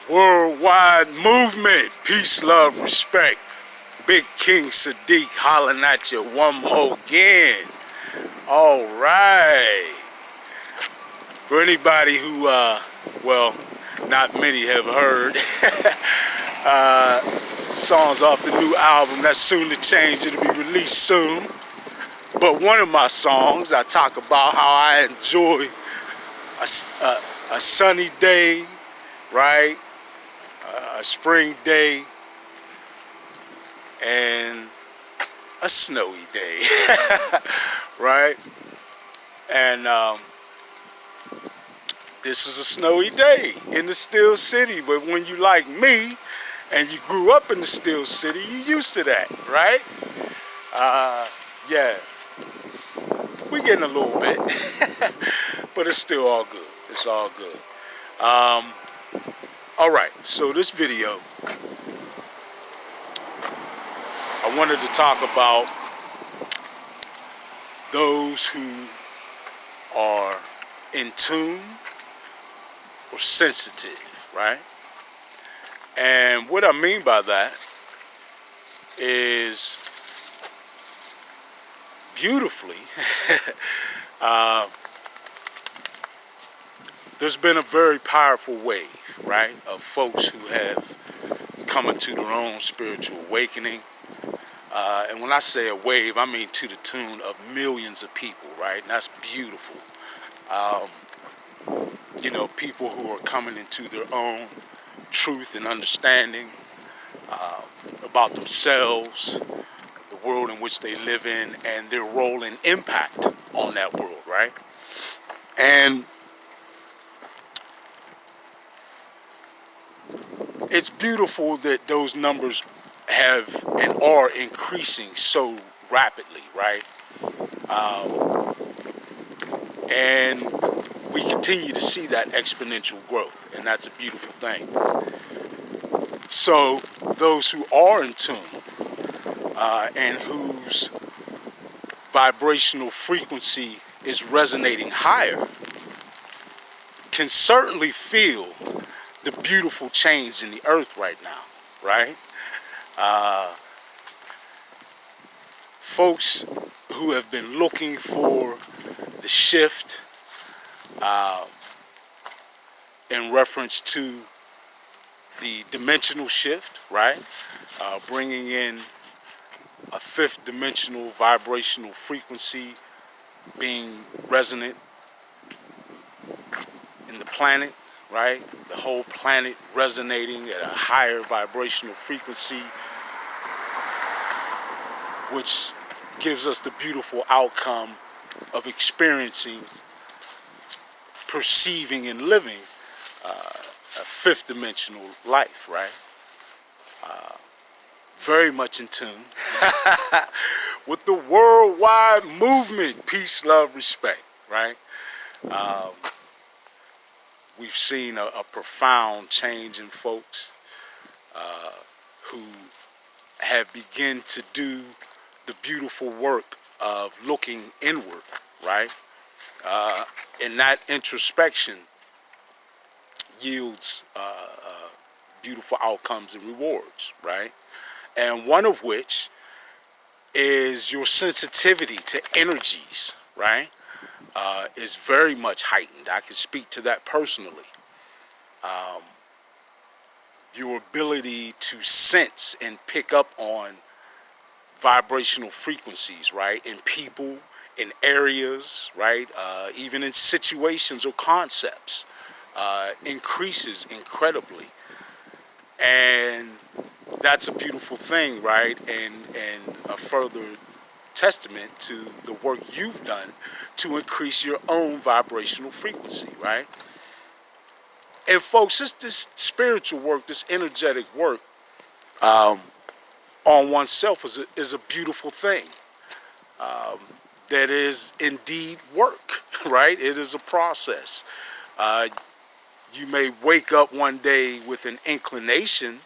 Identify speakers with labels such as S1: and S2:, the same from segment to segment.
S1: Worldwide movement, peace, love, respect. Big King Sadiq hollering at you one more again. All right. For anybody who, well, not many have heard songs off the new album that's soon to change. It'll be released soon. But one of my songs, I talk about how I enjoy a sunny day, right? A spring day and a snowy day, right? And this is a snowy day in the Steel City, but when you like me and you grew up in the Steel City, you're used to that, right? Yeah, we getting a little bit, but it's still all good. It's all good. All right, so this video, I wanted to talk about those who are in tune or sensitive, right? And what I mean by that is beautifully, there's been a very powerful wave, right, of folks who have come into their own spiritual awakening. And when I say a wave, I mean to the tune of millions of people, right? And that's beautiful. You know, people who are coming into their own truth and understanding about themselves, the world in which they live in, and their role and impact on that world, right? And it's beautiful that those numbers have and are increasing so rapidly, right? And we continue to see that exponential growth, and that's a beautiful thing. So those who are in tune and whose vibrational frequency is resonating higher can certainly feel the beautiful change in the earth right now, right? Folks who have been looking for the shift in reference to the dimensional shift, right? Bringing in a fifth dimensional vibrational frequency being resonant in the planet, right? The whole planet resonating at a higher vibrational frequency, which gives us the beautiful outcome of experiencing, perceiving, and living a fifth dimensional life, right? Very much in tune with the worldwide movement, peace, love, respect, right? We've seen a profound change in folks who have begun to do the beautiful work of looking inward, right? And that introspection yields beautiful outcomes and rewards, right? And one of which is your sensitivity to energies, right? Is very much heightened. I can speak to that personally. Your ability to sense and pick up on vibrational frequencies, right? In people, in areas, right? Even in situations or concepts, increases incredibly. And that's a beautiful thing, right? And a further testament to the work you've done to increase your own vibrational frequency, right? And folks, this spiritual work, this energetic work on oneself is a beautiful thing. That is indeed work, right? It is a process. You may wake up one day with an inclination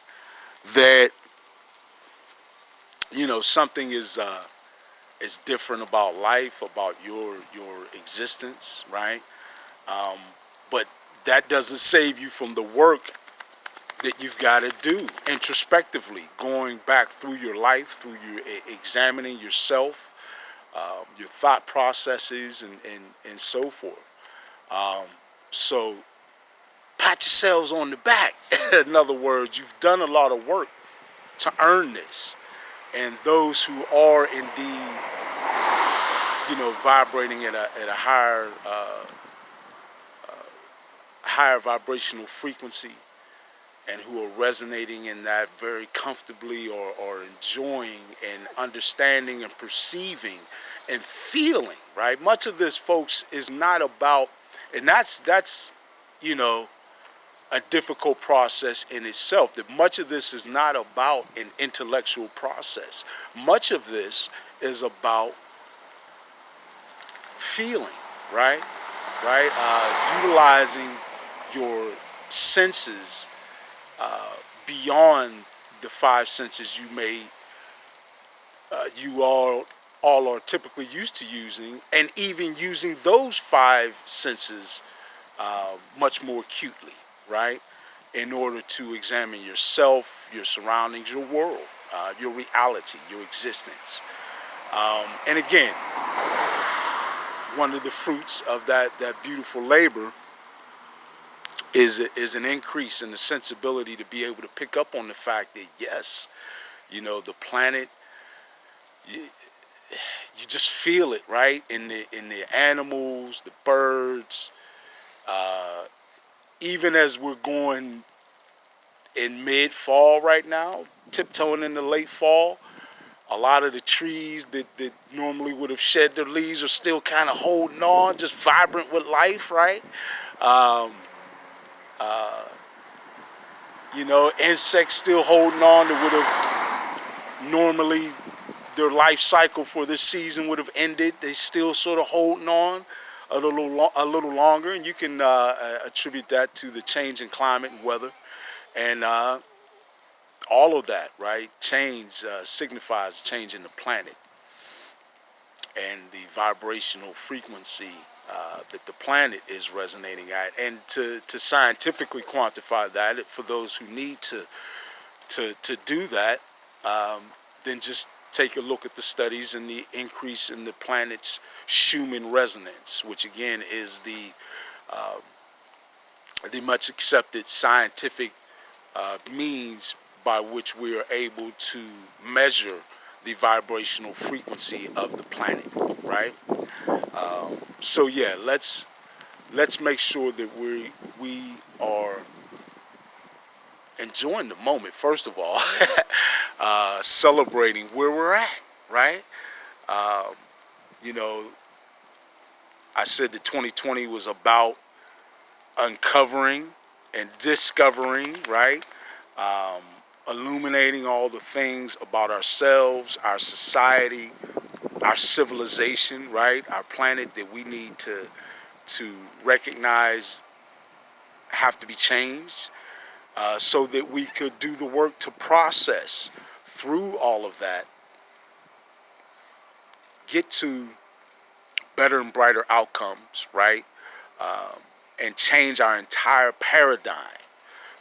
S1: that, you know, something is different about life, about your existence, right? But that doesn't save you from the work that you've got to do introspectively, going back through your life, through your examining yourself, your thought processes, and so forth. So pat yourselves on the back. In other words, you've done a lot of work to earn this. And those who are indeed, vibrating at a higher vibrational frequency, and who are resonating in that very comfortably, or enjoying and understanding and perceiving and feeling, right? Much of this, folks, is not about, and that's a difficult process in itself, that much of this is not about an intellectual process. Much of this is about feeling, right? Utilizing your senses beyond the five senses you all are typically used to using, and even using those five senses much more acutely, right? In order to examine yourself, your surroundings, your world, your reality, your existence. And again, one of the fruits of that beautiful labor is an increase in the sensibility to be able to pick up on the fact that, yes, the planet, you just feel it, right? In the animals, the birds, even as we're going in mid-fall right now, tiptoeing in the late fall, a lot of the trees that normally would have shed their leaves are still kind of holding on, just vibrant with life, right? Insects still holding on that would have normally, their life cycle for this season would have ended. They still sort of holding on a little longer, and you can attribute that to the change in climate and weather, and all of that, right? Change signifies change in the planet, and the vibrational frequency that the planet is resonating at. And to scientifically quantify that, for those who need to do that, then just take a look at the studies and the increase in the planet's Schumann resonance, which again is the much accepted scientific means by which we are able to measure the vibrational frequency of the planet, right? So yeah, let's make sure that we are enjoying the moment, first of all, celebrating where we're at, right? I said that 2020 was about uncovering and discovering, right? Illuminating all the things about ourselves, our society, our civilization, right? Our planet that we need to recognize have to be changed, so that we could do the work to process through all of that, get to better and brighter outcomes, right? And change our entire paradigm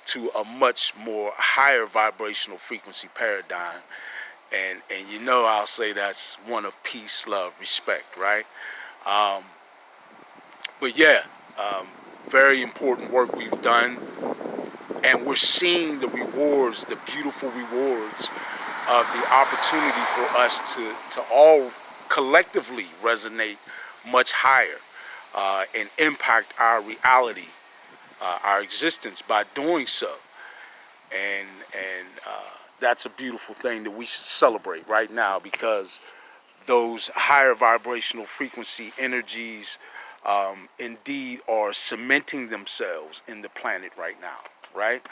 S1: to a much more higher vibrational frequency paradigm. And I'll say that's one of peace, love, respect, right? But yeah, very important work we've done, and we're seeing the rewards, the beautiful rewards of the opportunity for us to all collectively resonate much higher and impact our reality, our existence by doing so. And that's a beautiful thing that we should celebrate right now, because those higher vibrational frequency energies indeed are cementing themselves in the planet right now, right?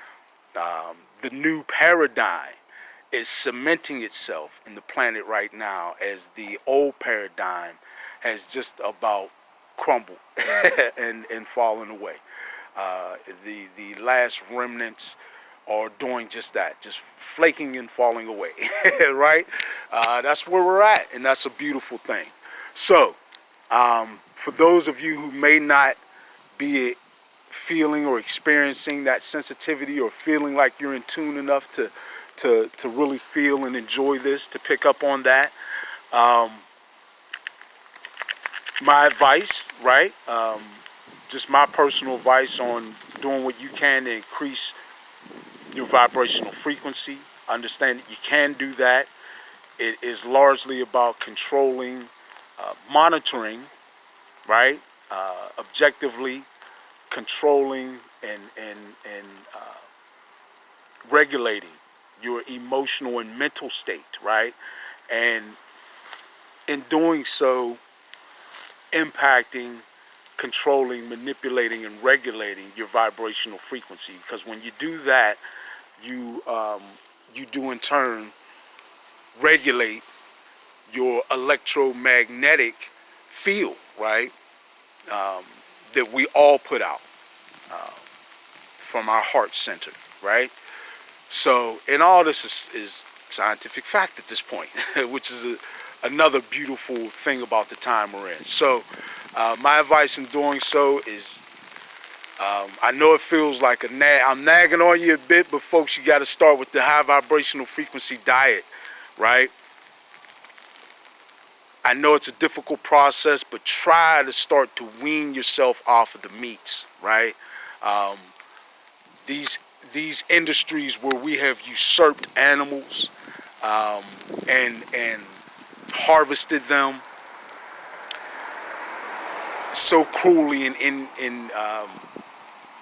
S1: The new paradigm is cementing itself in the planet right now, as the old paradigm has just about crumbled and fallen away. The last remnants are doing just that, just flaking and falling away, right? That's where we're at, and that's a beautiful thing. So, for those of you who may not be feeling or experiencing that sensitivity, or feeling like you're in tune enough to really feel and enjoy this, to pick up on that. My advice, right? Just my personal advice on doing what you can to increase your vibrational frequency. Understand that you can do that. It is largely about controlling, monitoring, right? Objectively controlling and regulating your emotional and mental state, right? And in doing so, impacting, controlling, manipulating, and regulating your vibrational frequency. Because when you do that, you do in turn regulate your electromagnetic field, right? That we all put out from our heart center, right? So, and all this is scientific fact at this point, which is another beautiful thing about the time we're in. So, my advice in doing so is, I know it feels like I'm nagging on you a bit, but folks, you got to start with the high vibrational frequency diet, right? I know it's a difficult process, but try to start to wean yourself off of the meats, right? Um, these industries where we have usurped animals, and harvested them so cruelly and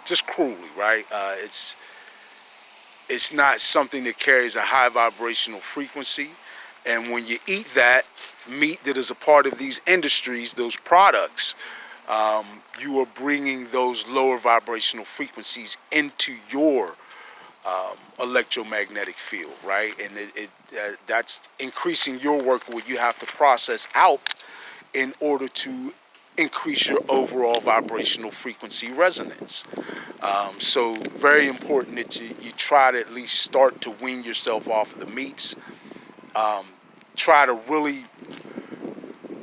S1: just cruelly, right? It's not something that carries a high vibrational frequency, and when you eat that meat that is a part of these industries, those products, you are bringing those lower vibrational frequencies into your electromagnetic field, right? And that's increasing your work, what you have to process out in order to increase your overall vibrational frequency resonance. So very important that you try to at least start to wean yourself off of the meats. Try to really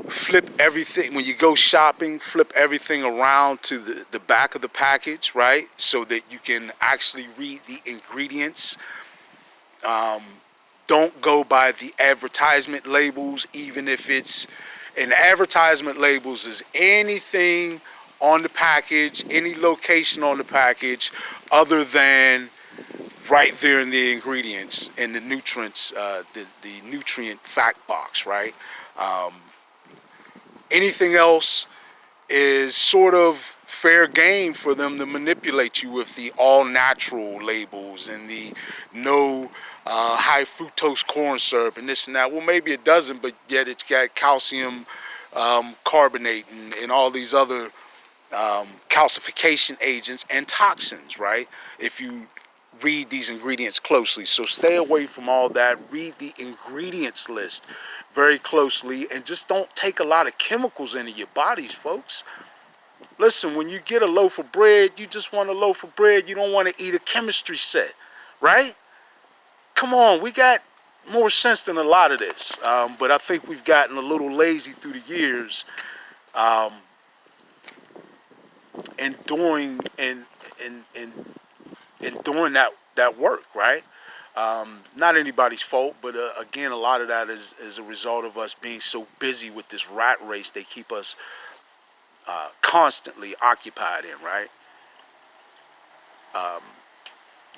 S1: flip everything when you go shopping, flip everything around to the back of the package, right? So that you can actually read the ingredients. Don't go by the advertisement labels, even if it's an advertisement labels is anything on the package, any location on the package, other than right there in the ingredients and the nutrients, the nutrient fact box, right? Anything else is sort of fair game for them to manipulate you with the all natural labels and the no high fructose corn syrup and this and that. Well, maybe it doesn't, but yet it's got calcium carbonate and all these other calcification agents and toxins, right? If you read these ingredients closely. So stay away from all that. Read the ingredients list very closely, and just don't take a lot of chemicals into your bodies, folks. Listen, when you get a loaf of bread, you just want a loaf of bread. You don't want to eat a chemistry set, right? Come on, we got more sense than a lot of this. But I think we've gotten a little lazy through the years, in doing doing that work, right? Not anybody's fault, but again, a lot of that is a result of us being so busy with this rat race they keep us constantly occupied in, right?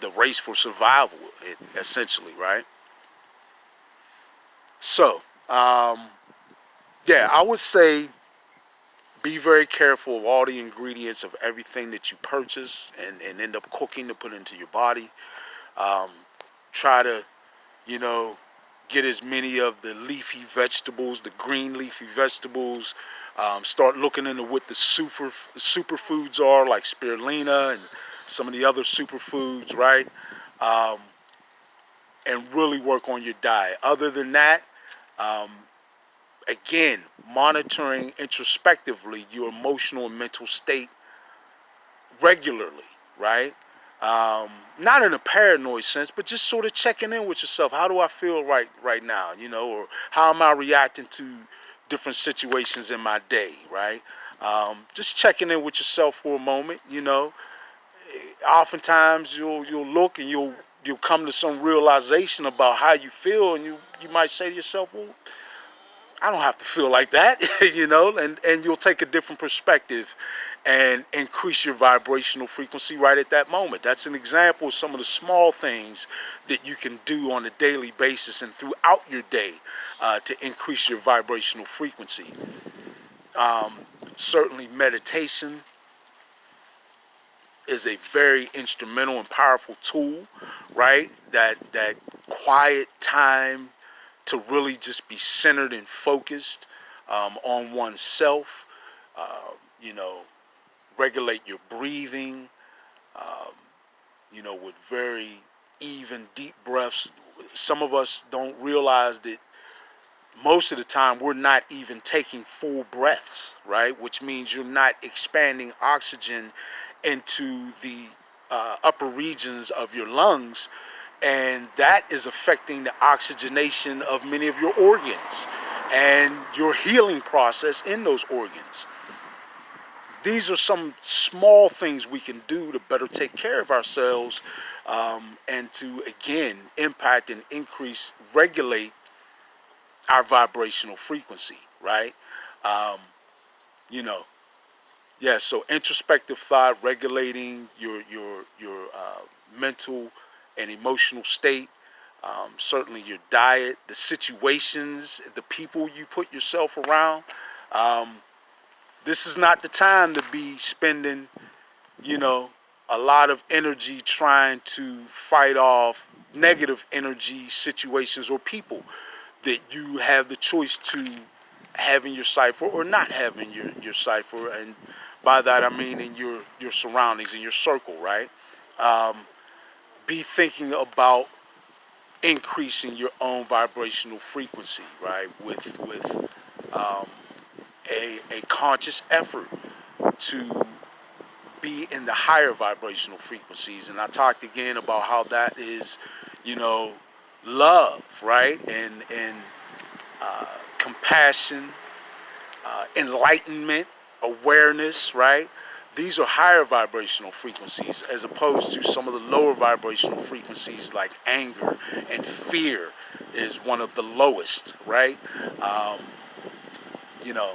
S1: The race for survival, essentially, right? So, yeah, I would say be very careful of all the ingredients of everything that you purchase and end up cooking to put into your body. Try to, you know, get as many of the leafy vegetables, the green leafy vegetables. Start looking into what the superfoods are, like spirulina and some of the other superfoods, right? And really work on your diet. Other than that, again, monitoring introspectively your emotional and mental state regularly, right? Not in a paranoid sense, but just sort of checking in with yourself. How do I feel right now, you know, or how am I reacting to different situations in my day, right? Just checking in with yourself for a moment, you know. oftentimes you'll look and you'll come to some realization about how you feel, and you might say to yourself, well, I don't have to feel like that, and you'll take a different perspective and increase your vibrational frequency right at that moment. That's an example of some of the small things that you can do on a daily basis and throughout your day to increase your vibrational frequency. Certainly meditation is a very instrumental and powerful tool, right? That quiet time to really just be centered and focused on oneself. Uh, you know, regulate your breathing. Um, with very even, deep breaths. Some of us don't realize that most of the time we're not even taking full breaths, right? Which means you're not expanding oxygen into the upper regions of your lungs, and that is affecting the oxygenation of many of your organs and your healing process in those organs. These are some small things we can do to better take care of ourselves, and to, again, impact and increase, regulate our vibrational frequency, right? Um, you know, yeah. So introspective thought, regulating your mental and emotional state. Certainly your diet, the situations, the people you put yourself around. Um, this is not the time to be spending, you know, a lot of energy trying to fight off negative energy situations or people that you have the choice to have in your cipher or not have in your cipher. And by that I mean in your surroundings, in your circle, right? Um, be thinking about increasing your own vibrational frequency, right? With um, a conscious effort to be in the higher vibrational frequencies. And I talked again about how that is, you know, love, right? And compassion, enlightenment, awareness, right? These are higher vibrational frequencies as opposed to some of the lower vibrational frequencies like anger and fear is one of the lowest, right? Um, you know,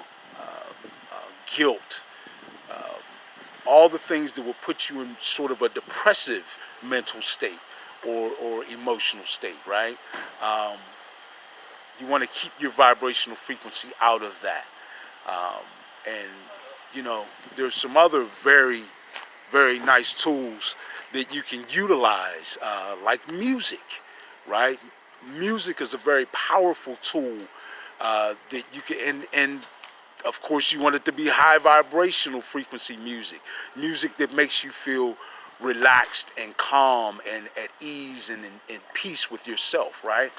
S1: guilt, uh, all the things that will put you in sort of a depressive mental state or emotional state, right? Um, you want to keep your vibrational frequency out of that. And, you know, there's some other very, very nice tools that you can utilize, like music, right? Music is a very powerful tool that you can, and of course, you want it to be high vibrational frequency music, music that makes you feel relaxed and calm and at ease and in peace with yourself, right?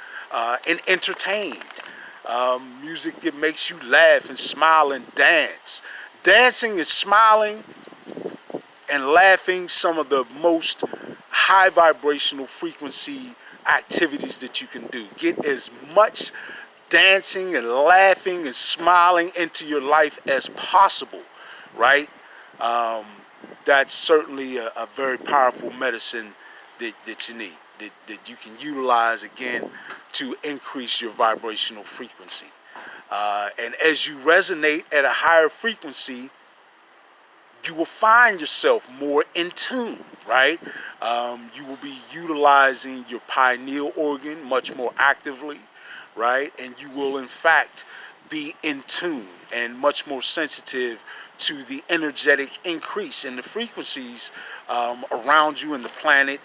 S1: And entertained. Music that makes you laugh and smile and dance. Dancing and smiling and laughing, some of the most high vibrational frequency activities that you can do. Get as much dancing and laughing and smiling into your life as possible, right? Um, that's certainly a very powerful medicine that you need, that you can utilize again to increase your vibrational frequency. And as you resonate at a higher frequency, you will find yourself more in tune, right? You will be utilizing your pineal organ much more actively, right? And you will, in fact, be in tune and much more sensitive to the energetic increase in the frequencies around you in the planet,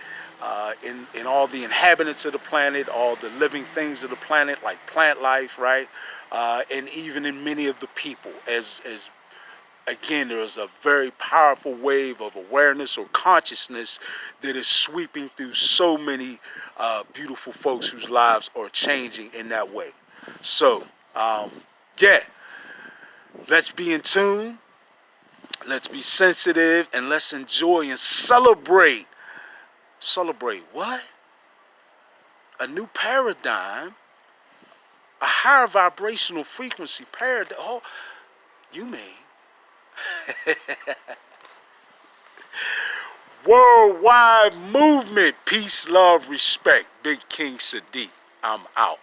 S1: in all the inhabitants of the planet, all the living things of the planet, like plant life, right? And even in many of the people, as again, there is a very powerful wave of awareness or consciousness that is sweeping through so many beautiful folks whose lives are changing in that way. So, yeah, let's be in tune, let's be sensitive, and let's enjoy and celebrate. Celebrate what? A new paradigm, a higher vibrational frequency paradigm. Oh, you mean. worldwide movement. Peace, love, respect. Big King Sadiq. I'm out.